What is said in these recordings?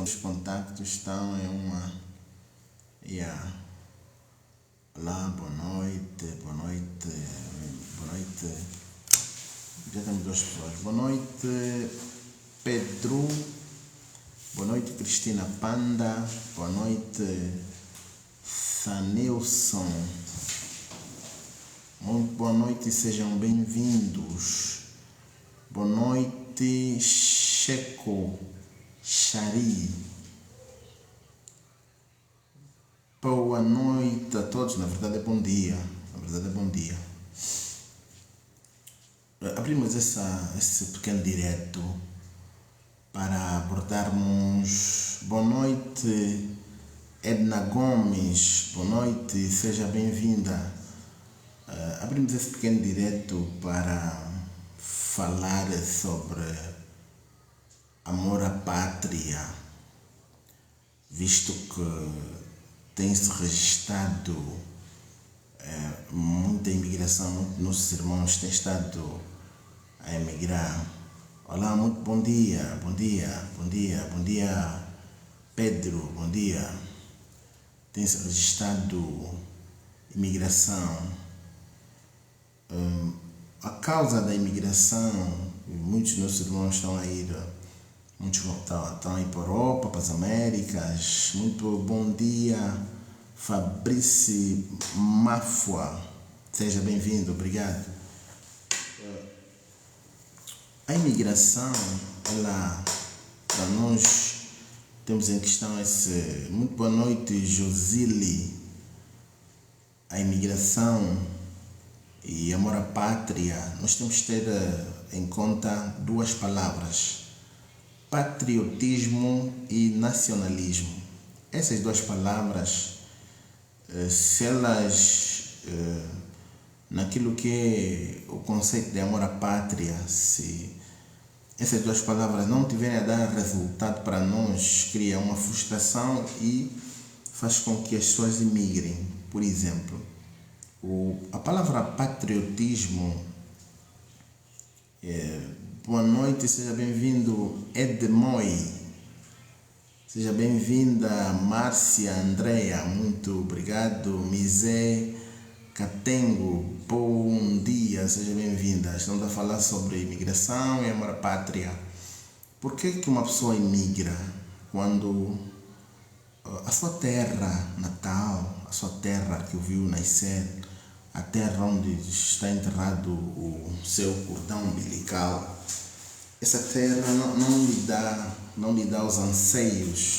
contactos estão em uma. Yeah. Olá, boa noite. Já temos duas pessoas. Boa noite, Pedro. Boa noite, Cristina Panda. Boa noite, Sanilson. Muito boa noite e sejam bem-vindos. Boa noite, Checo Xari. Boa noite a todos, na verdade é bom dia. Abrimos esse pequeno direto para abordarmos. Boa noite, Edna Gomes. Boa noite, seja bem-vinda. Abrimos esse pequeno direto para falar sobre amor à pátria, visto que tem-se registrado muita imigração, muitos nossos irmãos têm estado a emigrar. Olá, muito bom dia, Pedro, bom dia. Tem-se registrado imigração. A causa da imigração, muitos nossos irmãos estão a ir, muitos estão a ir para a Europa, para as Américas. Muito bom dia, Fabrício Mafua, seja bem-vindo, obrigado. A imigração, ela, para nós, temos em questão esse. Muito boa noite, Josile. A imigração e amor à pátria, nós temos que ter em conta duas palavras: patriotismo e nacionalismo. Essas duas palavras, se elas, naquilo que é o conceito de amor à pátria, se essas duas palavras não tiverem a dar resultado para nós, cria uma frustração e faz com que as pessoas imigrem. Por exemplo, a palavra patriotismo, boa noite, seja bem-vindo, Edmoy, seja bem-vinda, Márcia Andrea, muito obrigado, Misé Catengo, bom dia, seja bem-vinda. Estamos a falar sobre imigração e amor à pátria. Por que uma pessoa imigra quando a sua terra natal, a sua terra que o viu nascer, a terra onde está enterrado o seu cordão umbilical, essa terra não lhe dá os anseios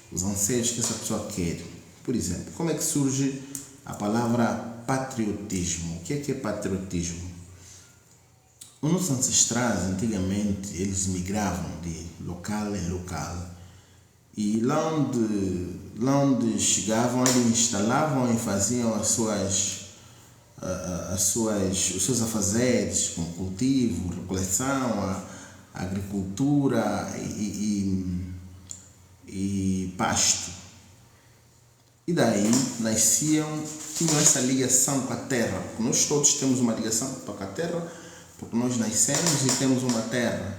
que essa pessoa quer? Por exemplo, como é que surge a palavra patriotismo? O que é patriotismo? Os nossos ancestrais, antigamente, eles migravam de local em local e lá onde chegavam, eles instalavam e faziam os seus afazeres, como cultivo, recoleção, a agricultura e pasto. E daí tinham essa ligação com a terra, porque nós todos temos uma ligação com a terra, porque nós nascemos e temos uma terra.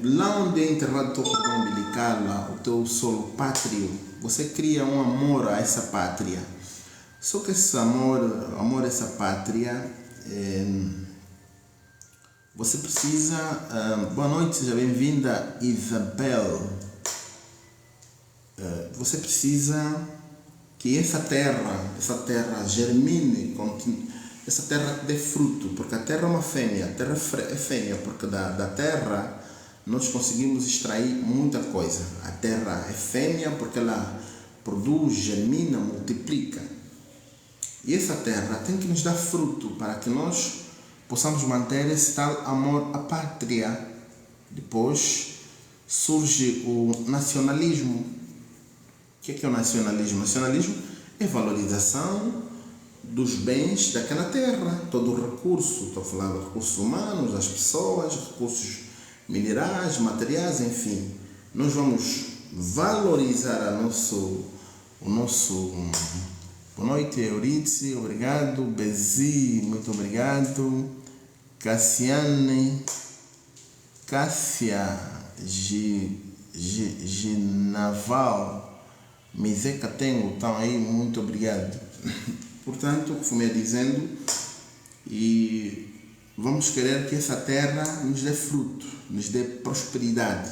Lá onde é enterrado o teu cordão umbilical, o teu solo pátrio, você cria um amor a essa pátria. Só que esse amor a essa pátria, você precisa. Boa noite, seja bem-vinda, Isabel. Você precisa que essa terra germine, essa terra dê fruto, porque a terra é uma fêmea, a terra é fêmea, porque da terra nós conseguimos extrair muita coisa. A terra é fêmea porque ela produz, germina, multiplica. E essa terra tem que nos dar fruto para que nós possamos manter esse tal amor à pátria. Depois surge o nacionalismo. O que é o nacionalismo? O nacionalismo é valorização dos bens daquela terra, todo o recurso, estou falando de recursos humanos, das pessoas, recursos minerais, materiais, enfim. Nós vamos valorizar o nosso. Boa noite, Euridice, obrigado. Bezi, muito obrigado. Cássia Ginaval, Mizé Catengo, estão aí, muito obrigado. Portanto, como ia dizendo, e vamos querer que essa terra nos dê fruto, nos dê prosperidade.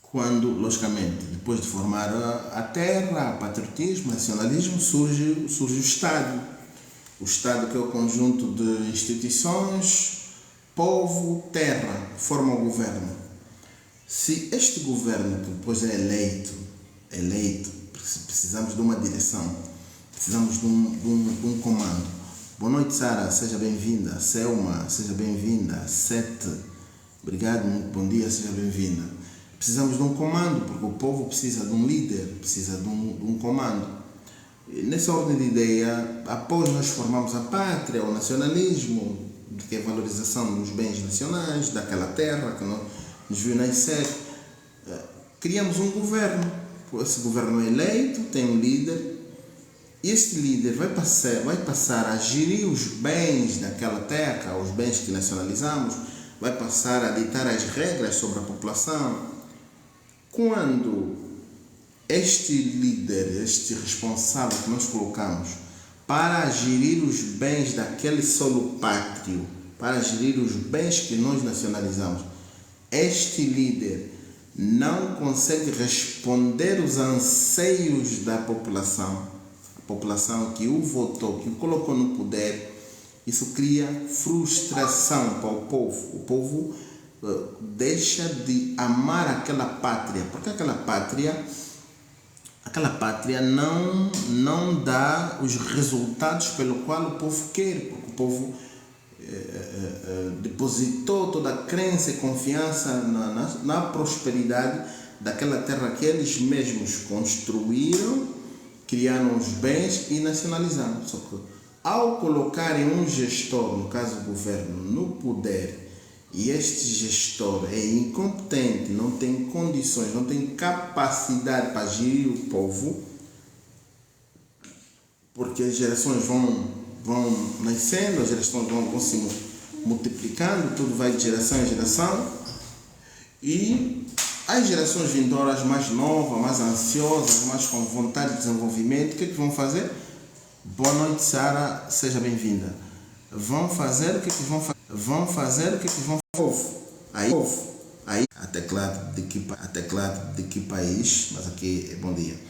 Quando, logicamente, depois de formar a terra, patriotismo, nacionalismo, surge o Estado. O Estado, que é o conjunto de instituições, povo, terra, forma o governo. Se este governo, que depois é eleito, precisamos de uma direção, precisamos de um comando. Boa noite, Sara, seja bem-vinda. Selma, seja bem-vinda. Sete, obrigado, muito bom dia, seja bem-vinda. Precisamos de um comando, porque o povo precisa de um líder, precisa de um comando. E nessa ordem de ideia, após nós formarmos a pátria, o nacionalismo, que é a valorização dos bens nacionais, daquela terra que nos viu nascer, criamos um governo. Esse governo é eleito, tem um líder, e este líder vai passar a gerir os bens daquela terra, os bens que nacionalizamos, vai passar a ditar as regras sobre a população. Quando este líder, este responsável que nós colocamos para gerir os bens daquele solo pátrio, para gerir os bens que nós nacionalizamos, este líder não consegue responder os anseios da população, a população que o votou, que o colocou no poder, isso cria frustração para o povo. O povo deixa de amar aquela pátria, porque aquela pátria não dá os resultados pelo qual o povo quer, porque o povo depositou toda a crença e confiança na prosperidade daquela terra que eles mesmos construíram, criaram os bens e nacionalizaram. Só que ao colocarem um gestor, no caso o governo, no poder, e este gestor é incompetente, não tem condições, não tem capacidade para gerir o povo, porque as gerações vão nascendo, as gerações vão se multiplicando, tudo vai de geração em geração, e as gerações vindouras mais novas, mais ansiosas, mais com vontade de desenvolvimento, o que é que vão fazer? Boa noite, Sara, seja bem-vinda. Vão fazer o que é que vão fazer? Vão fazer o que é que vão fazer? Aí, até claro de que país, mas aqui é bom dia.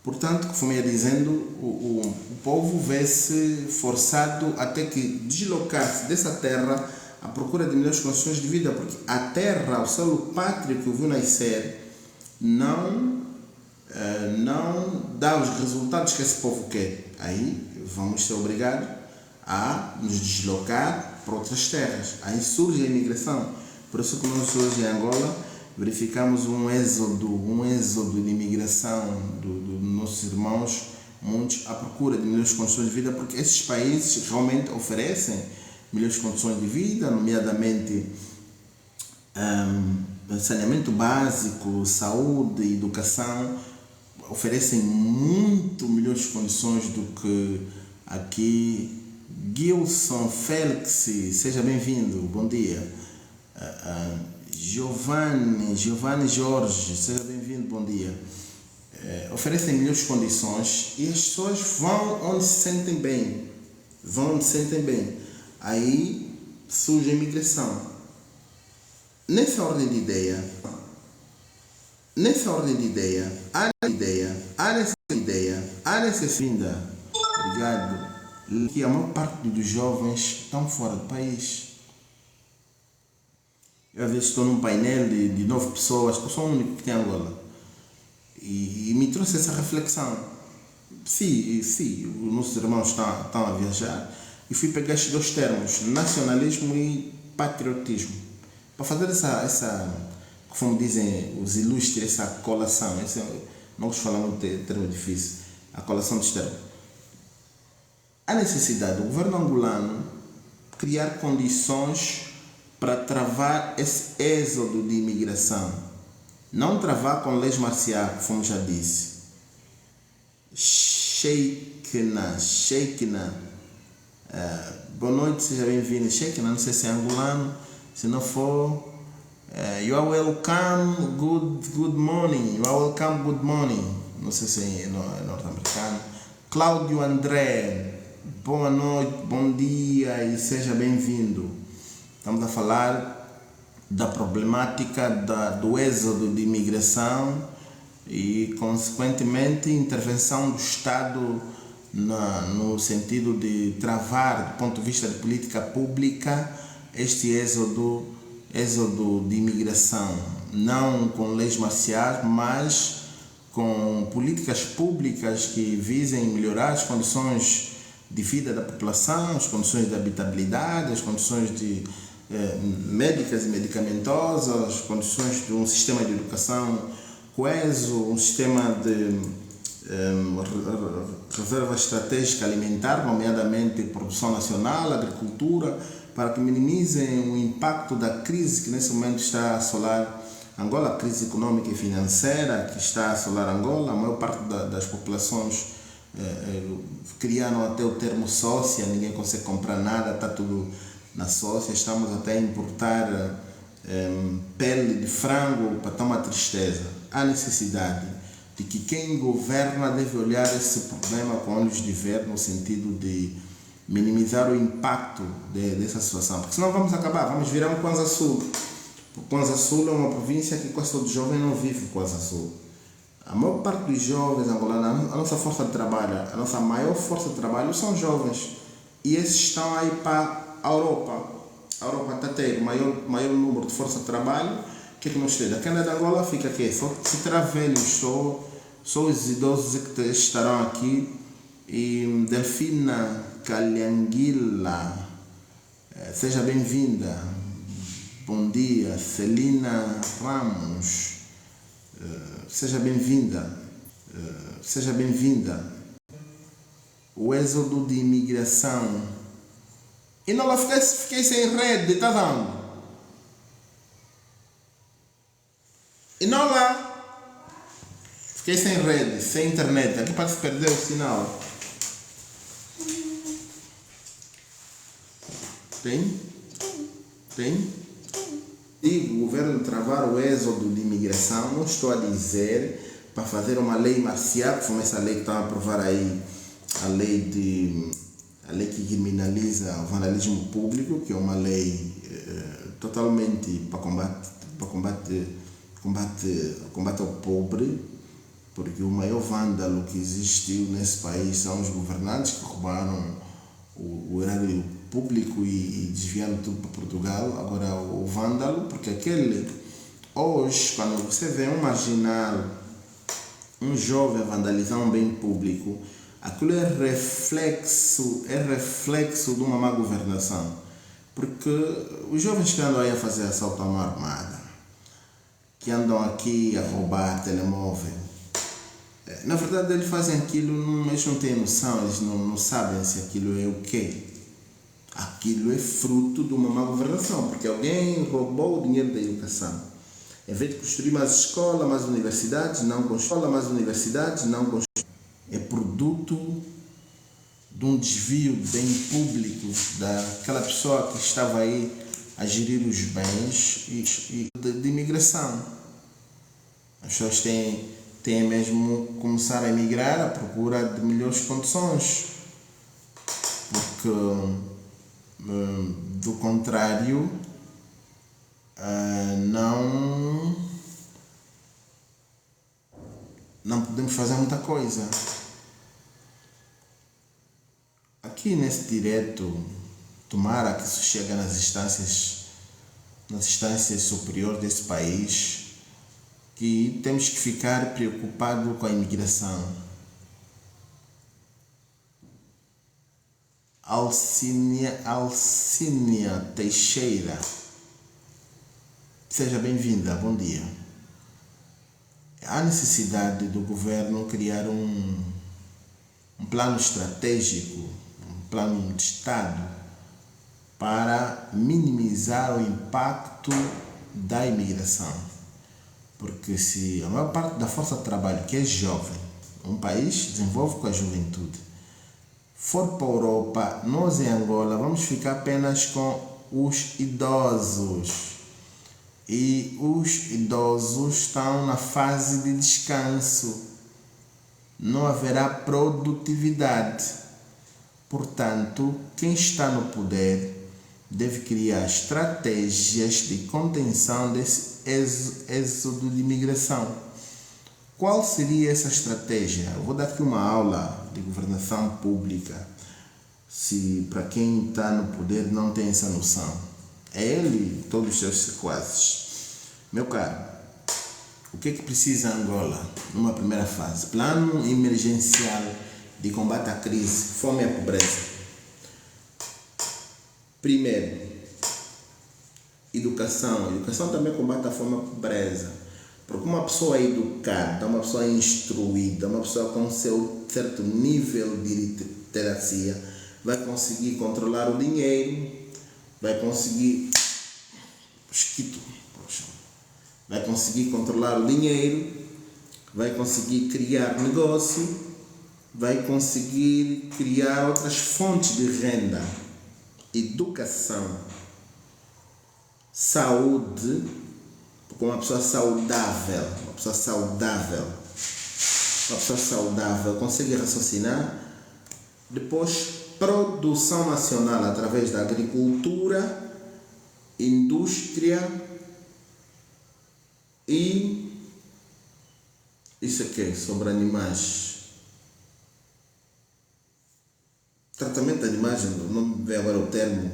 Portanto, como ia dizendo, o povo vê-se forçado a ter que deslocar-se dessa terra à procura de melhores condições de vida, porque a terra, o solo pátrio que o viu nascer, não dá os resultados que esse povo quer. Aí vamos ser obrigados a nos deslocar para outras terras. Aí surge a imigração. Por isso que nós hoje em Angola verificamos um êxodo de imigração dos nossos irmãos, muitos à procura de melhores condições de vida, porque esses países realmente oferecem melhores condições de vida, nomeadamente saneamento básico, saúde, educação, oferecem muito melhores condições do que aqui. Gilson Félix, seja bem-vindo, bom dia. Giovanni Jorge, seja bem-vindo, bom dia. Oferecem melhores condições e as pessoas vão onde se sentem bem. Aí surge a imigração. Nessa ordem de ideia, há necessidade. Obrigado. Que a maior parte dos jovens estão fora do país. Eu às vezes estou num painel de 9 pessoas, eu sou o único que tem Angola. E me trouxe essa reflexão. Sim, os nossos irmãos estão a viajar. E fui pegar estes dois termos, nacionalismo e patriotismo, para fazer essa, como dizem os ilustres, essa colação. Não gosto de falar muito de termo difícil, a colação dos termos. A necessidade do governo angolano criar condições para travar esse êxodo de imigração. Não travar com leis marciais, como já disse. Sheikna. Boa noite, seja bem-vindo. Sheikna, não sei se é angolano, se não for, You are welcome, good morning. You are welcome, good morning. Não sei se é norte-americano. Cláudio André, boa noite, bom dia e seja bem-vindo. Estamos a falar da problemática do êxodo de imigração e, consequentemente, intervenção do Estado no sentido de travar, do ponto de vista de política pública, este êxodo de imigração, não com leis marciais, mas com políticas públicas que visem melhorar as condições de vida da população, as condições de habitabilidade, as condições médicas e medicamentosas, as condições de um sistema de educação coeso, um sistema de reserva estratégica alimentar, nomeadamente produção nacional, agricultura, para que minimizem o impacto da crise que nesse momento está a assolar Angola, a crise econômica e financeira que está a assolar Angola. A maior parte das populações criaram até o termo sócia, ninguém consegue comprar nada, está tudo na sócia, estamos até a importar pele de frango, para tomar tristeza. Há necessidade de que quem governa deve olhar esse problema com olhos de ver, no sentido de minimizar o impacto dessa situação, porque senão vamos virar um Kwanza Sul. O Kwanza Sul é uma província que quase todo jovem não vive em Kwanza Sul. A maior parte dos jovens angolanos, a nossa força de trabalho, a nossa maior força de trabalho são jovens, e esses estão aí para a Europa. A Europa está a ter o maior número de força de trabalho. O que é que nós temos? A Câmara de Angola fica aqui, só se terá velhos, só os idosos que estarão aqui. E Delfina Calhanguila, seja bem-vinda, bom dia. Celina Ramos, seja bem-vinda, seja bem-vinda. O êxodo de imigração. E não lá fiquei sem rede, tá dando? E não lá, fiquei sem rede, sem internet, aqui parece perder o sinal. Tem? Digo, o governo travar o êxodo de imigração, não estou a dizer para fazer uma lei marcial, como essa lei que estão a aprovar aí, a lei que criminaliza o vandalismo público, que é uma lei totalmente para combate ao pobre, porque o maior vândalo que existiu nesse país são os governantes que roubaram o erário público e desviaram tudo para Portugal. Agora o vândalo, porque hoje, quando você vê um marginal, um jovem vandalizar um bem público, aquilo é reflexo de uma má governação, porque os jovens que andam aí a fazer assalto à mão armada, que andam aqui a roubar telemóvel, na verdade eles fazem aquilo, eles não têm noção, eles não sabem se aquilo é o quê. Aquilo é fruto de uma má governação, porque alguém roubou o dinheiro da educação. Em vez de construir mais escolas, mais universidades, não construir. É produto de um desvio de bem público daquela pessoa que estava aí a gerir os bens e de imigração. As pessoas têm mesmo começar a emigrar à procura de melhores condições, porque do contrário não podemos fazer muita coisa. Aqui nesse direto, tomara que isso chegue nas instâncias superiores desse país, que temos que ficar preocupados com a imigração. Alcínia Teixeira, seja bem-vinda, bom dia. Há necessidade do governo criar um plano estratégico, um plano de Estado para minimizar o impacto da imigração. Porque se a maior parte da força de trabalho, que é jovem, um país desenvolve com a juventude, for para a Europa, nós em Angola vamos ficar apenas com os idosos. e os idosos estão na fase de descanso. Não haverá produtividade. Portanto, quem está no poder deve criar estratégias de contenção desse êxodo de imigração. Qual seria essa estratégia? Eu vou dar aqui uma aula de governação pública, se para quem está no poder não tem essa noção. É ele e todos os seus sequazes. Meu caro, o que precisa Angola numa primeira fase? Plano emergencial de combate à crise, fome e à pobreza. Primeiro, educação. Educação também combate a fome e a pobreza. Porque uma pessoa educada, uma pessoa instruída, uma pessoa com certo nível de literacia vai conseguir controlar o dinheiro, vai conseguir vai conseguir controlar o dinheiro, vai conseguir criar negócio, vai conseguir criar outras fontes de renda. Educação, saúde, porque uma pessoa saudável consegue raciocinar. Depois, produção nacional através da agricultura, indústria e isso aqui sobre animais. Tratamento de animais, não me vê agora o termo.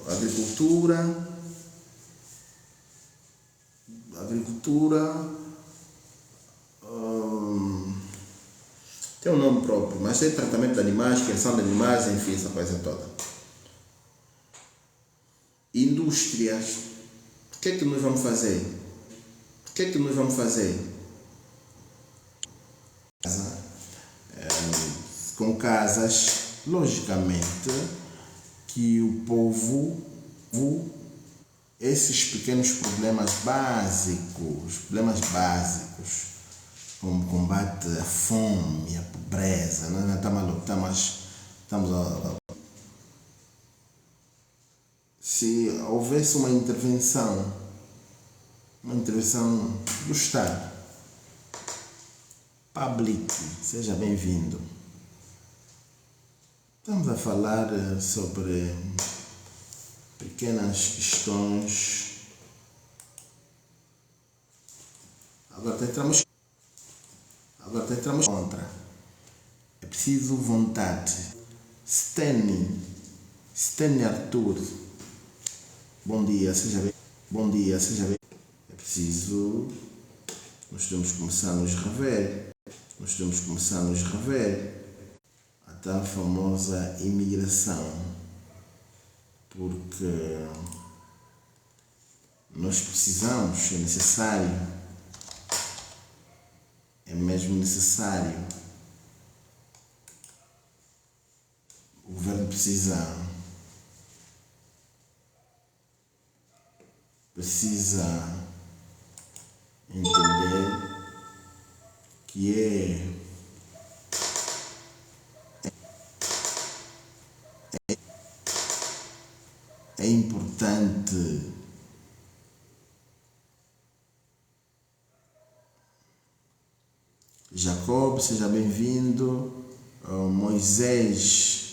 Agricultura, tem um nome próprio, mas tem tratamento de animais, criação de animais, enfim, essa coisa toda. Indústrias. O que é que nós vamos fazer? Com casas, logicamente, que o povo, esses pequenos problemas básicos, como combate à fome e à pobreza, não estamos a lutar, mas se houvesse uma intervenção do Estado, public, seja bem-vindo. Estamos a falar sobre pequenas questões. Agora entramos contra. É preciso vontade. Steny Arthur. Bom dia, seja bem. É preciso. Nós temos que começar a nos rever. A tal famosa imigração. Porque nós precisamos, é necessário, é mesmo necessário. O governo precisa entender que é importante Jacob, seja bem-vindo. Moisés